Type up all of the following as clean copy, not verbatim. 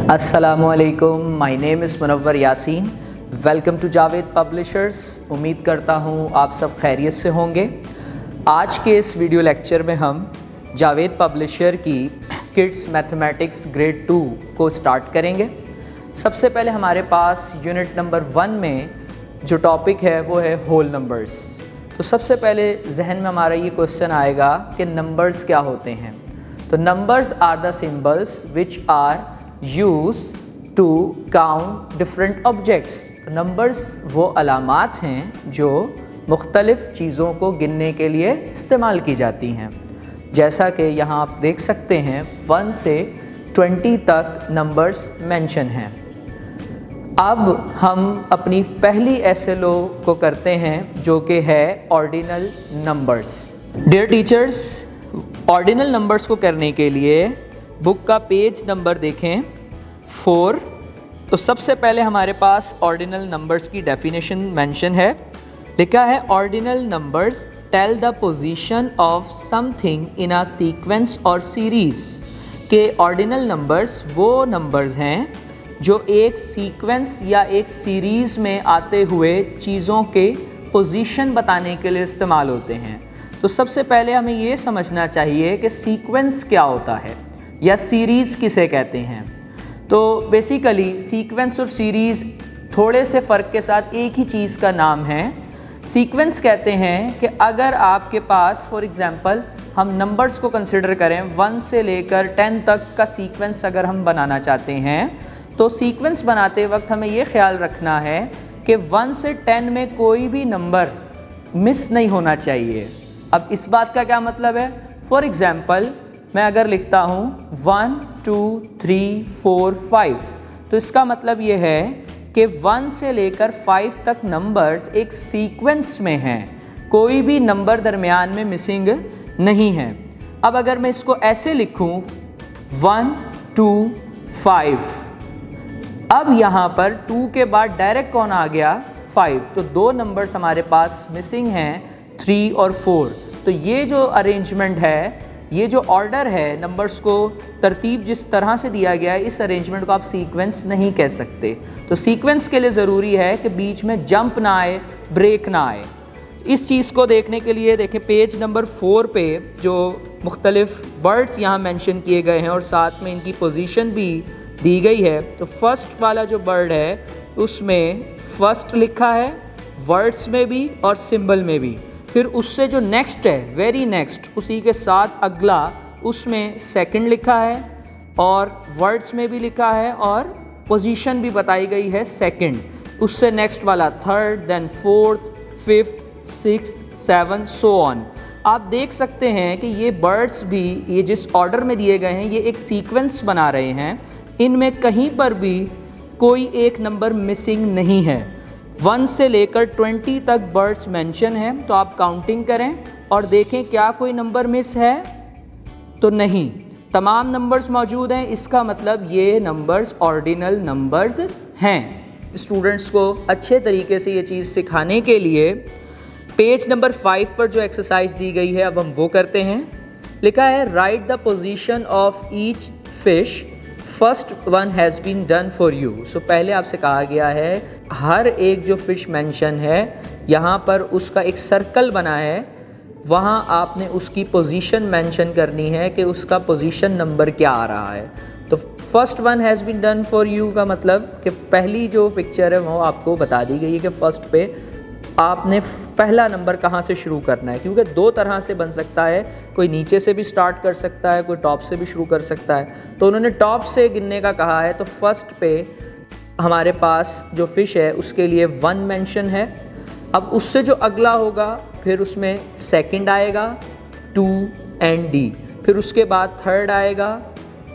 अस्सलामुअलैकुम, my name is Munawwar Yasin. Welcome to Javed publishers. उम्मीद करता हूँ आप सब खैरियत से होंगे। आज के इस वीडियो लेक्चर में हम जावेद पब्लिशर की किड्स मैथमेटिक्स ग्रेड 2 को स्टार्ट करेंगे। सबसे पहले हमारे पास यूनिट नंबर 1 में जो टॉपिक है वो है होल नंबर्स। तो सबसे पहले जहन में हमारा ये क्वेश्चन आएगा कि नंबर्स क्या होते हैं। तो numbers are the symbols which are use to count different objects. Numbers वो अलामात हैं जो मुख्तलिफ़ चीज़ों को गिनने के लिए इस्तेमाल की जाती हैं। जैसा कि यहाँ आप देख सकते हैं 1 से 20 तक नंबर्स मेंशन हैं। अब हम अपनी पहली SLO को करते हैं जो कि है ordinal numbers. Dear teachers, ordinal numbers को करने के लिए बुक का पेज नंबर देखें 4। तो सबसे पहले हमारे पास ऑर्डिनल नंबर्स की डेफिनेशन मेंशन है। लिखा है ordinal numbers tell the position of something in a sequence और सीरीज़। के ऑर्डिनल नंबर्स वो नंबर्स हैं जो एक सीक्वेंस या एक सीरीज़ में आते हुए चीज़ों के पोजीशन बताने के लिए इस्तेमाल होते हैं। तो सबसे पहले हमें ये समझना चाहिए कि सीक्वेंस क्या होता है या सीरीज़ किसे कहते हैं। तो बेसिकली सीक्वेंस और सीरीज़ थोड़े से फ़र्क के साथ एक ही चीज़ का नाम है। सीक्वेंस कहते हैं कि अगर आपके पास फॉर एग्ज़ाम्पल हम नंबर्स को कंसिडर करें 1 से लेकर 10 तक का सीक्वेंस अगर हम बनाना चाहते हैं तो सीक्वेंस बनाते वक्त हमें ये ख्याल रखना है कि 1 से 10 में कोई भी नंबर मिस नहीं होना चाहिए। अब इस बात का क्या मतलब है? फॉर एग्ज़ाम्पल मैं अगर लिखता हूँ 1 2 3 4 5, तो इसका मतलब ये है कि 1 से लेकर 5 तक नंबर्स एक सीक्वेंस में हैं, कोई भी नंबर दरमियान में मिसिंग नहीं है। अब अगर मैं इसको ऐसे लिखूँ 1 2 5, अब यहाँ पर 2 के बाद डायरेक्ट कौन आ गया? 5। तो 2 नंबर्स हमारे पास मिसिंग हैं 3 और 4। तो ये जो अरेंजमेंट है, ये जो ऑर्डर है, नंबर्स को तरतीब जिस तरह से दिया गया है, इस अरेंजमेंट को आप सीक्वेंस नहीं कह सकते। तो सीक्वेंस के लिए ज़रूरी है कि बीच में जंप ना आए, ब्रेक ना आए। इस चीज़ को देखने के लिए देखें पेज नंबर 4 पे जो मुख्तलिफ़ बर्ड्स यहाँ मेंशन किए गए हैं और साथ में इनकी पोजीशन भी दी गई है। तो फर्स्ट वाला जो बर्ड है उसमें फर्स्ट लिखा है, वर्ड्स में भी और सिंबल में भी। फिर उससे जो नेक्स्ट है, वेरी नेक्स्ट, उसी के साथ अगला, उसमें सेकंड लिखा है और वर्ड्स में भी लिखा है और पोजीशन भी बताई गई है सेकंड। उससे नेक्स्ट वाला third, then fourth, fifth, sixth, 7 so on. आप देख सकते हैं कि ये बर्ड्स भी ये जिस ऑर्डर में दिए गए हैं ये एक सीक्वेंस बना रहे हैं। इनमें कहीं पर भी कोई एक नंबर मिसिंग नहीं है। 1 से लेकर 20 तक बर्ड्स मेंशन हैं। तो आप काउंटिंग करें और देखें क्या कोई नंबर मिस है? तो नहीं, तमाम नंबर्स मौजूद हैं। इसका मतलब ये नंबर्स ऑर्डिनल नंबर्स हैं। स्टूडेंट्स को अच्छे तरीके से ये चीज़ सिखाने के लिए पेज नंबर 5 पर जो एक्सरसाइज दी गई है अब हम वो करते हैं। लिखा है write the position of each fish, first one has been done for you. सो पहले आपसे कहा गया है हर एक जो फ़िश मेंशन है यहाँ पर उसका एक सर्कल बना है, वहाँ आपने उसकी पोजीशन मेंशन करनी है कि उसका पोजीशन नंबर क्या आ रहा है। तो first one has been done for you का मतलब कि पहली जो पिक्चर है वो आपको बता दी गई है कि फ़र्स्ट पे आपने पहला नंबर कहाँ से शुरू करना है, क्योंकि 2 तरह से बन सकता है, कोई नीचे से भी स्टार्ट कर सकता है, कोई टॉप से भी शुरू कर सकता है। तो उन्होंने टॉप से गिनने का कहा है। तो फर्स्ट पे हमारे पास जो फ़िश है उसके लिए 1 मेंशन है। अब उससे जो अगला होगा फिर उसमें सेकंड आएगा 2 एंड D, फिर उसके बाद थर्ड आएगा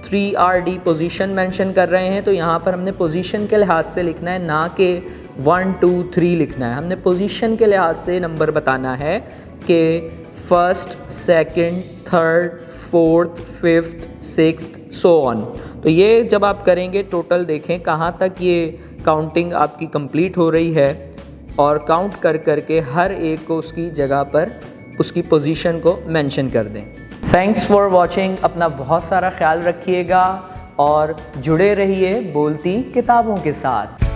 3RD। पोजीशन मेंशन कर रहे हैं तो यहाँ पर हमने पोजीशन के लिहाज से लिखना है, ना कि 1 2 3 लिखना है। हमने पोजीशन के लिहाज से नंबर बताना है कि first, second, third, fourth, fifth, sixth, so on. तो ये जब आप करेंगे टोटल देखें कहाँ तक ये काउंटिंग आपकी कंप्लीट हो रही है और काउंट कर करके हर एक को उसकी जगह पर उसकी पोजीशन को मेंशन कर दें। Thanks for watching. अपना बहुत सारा ख्याल रखिएगा। और जुड़े रहिए बोलती किताबों के साथ।